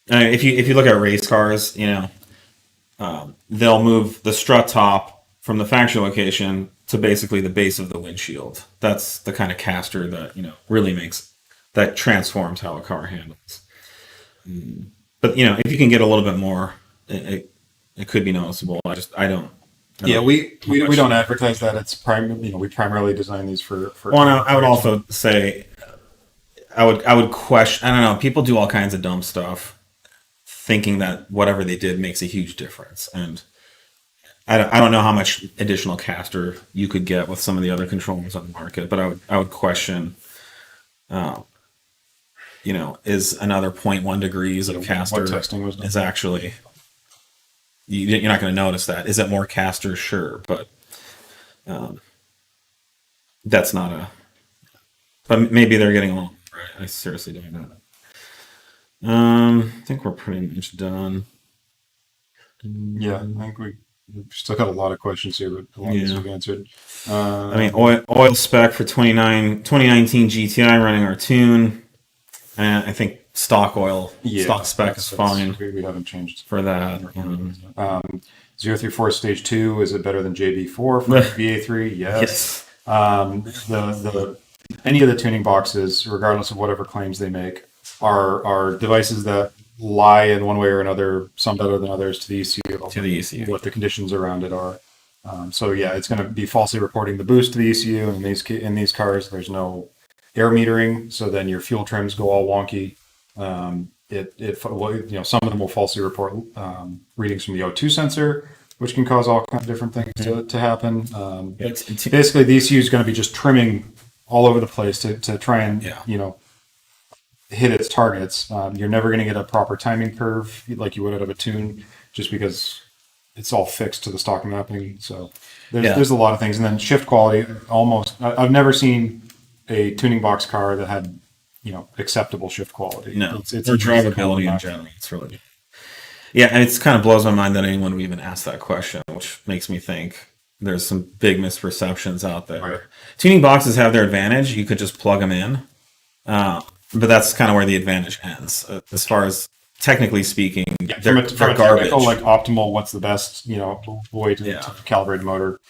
If you look at race cars, they'll move the strut top from the factory location to basically the base of the windshield. That's the kind of caster that really transforms how a car handles. But if you can get a little bit more, it could be noticeable. I don't. We don't advertise that. It's we primarily design these for. Well, I would also say, I would question. I don't know. People do all kinds of dumb stuff, thinking that whatever they did makes a huge difference, and I don't know how much additional caster you could get with some of the other controllers on the market. But I would question. Is another 0.1 degrees of caster is actually. You're not going to notice that. Is it more caster? Sure, but that's not a. But maybe they're getting along. Right? I seriously don't know. I think we're pretty much done. Yeah, I think we've still got a lot of questions here, but a lot of these we've answered. Oil spec for 2019 GTI running our tune. I think stock oil, Yeah, stock spec is fine We haven't changed. for that. 034 Stage 2, is it better than JB4 for BA3? Yes. Any of the tuning boxes, regardless of whatever claims they make, are devices that lie in one way or another, some better than others, to the ECU. To the ECU. What the conditions around it are. So yeah, it's going to be falsely reporting the boost to the ECU, and in these cars, there's no air metering, so then your fuel trims go all wonky. Some of them will falsely report readings from the O2 sensor, which can cause all kinds of different things to happen. Basically, the ECU is going to be just trimming all over the place to try and hit its targets. You're never going to get a proper timing curve like you would out of a tune, just because it's all fixed to the stock mapping. So there's a lot of things, and then shift quality. I've never seen a tuning box car that had acceptable shift quality. No, it's or drivability in general. It's really good. Yeah, and it kind of blows my mind that anyone would even ask that question, which makes me think there's some big misperceptions out there. Right. Tuning boxes have their advantage. You could just plug them in, but that's kind of where the advantage ends. As far as technically speaking, from a garbage. technical, like optimal, what's the best way to calibrate a motor?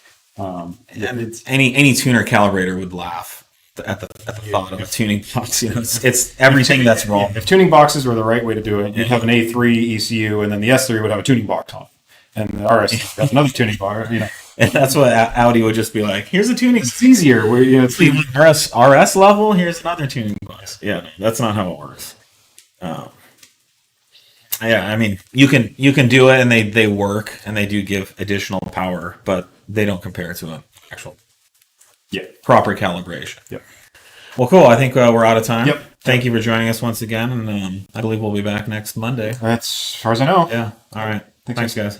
Any tuner calibrator would laugh at the thought of a tuning box. It's everything that's wrong. If tuning boxes were the right way to do it, you'd have an A3 ECU, and then the S3 would have a tuning box on, and the RS has another tuning box. And that's what Audi would just be like. Here's a tuning. It's easier. It's RS level. Here's another tuning box. Yeah, that's not how it works. I mean, you can do it, and they work, and they do give additional power, but they don't compare to an actual proper calibration. Yep. Well, cool. I think we're out of time. Yep. Thank you for joining us once again, and I believe we'll be back next Monday. That's as far as I know. Yeah. All right. Thanks guys.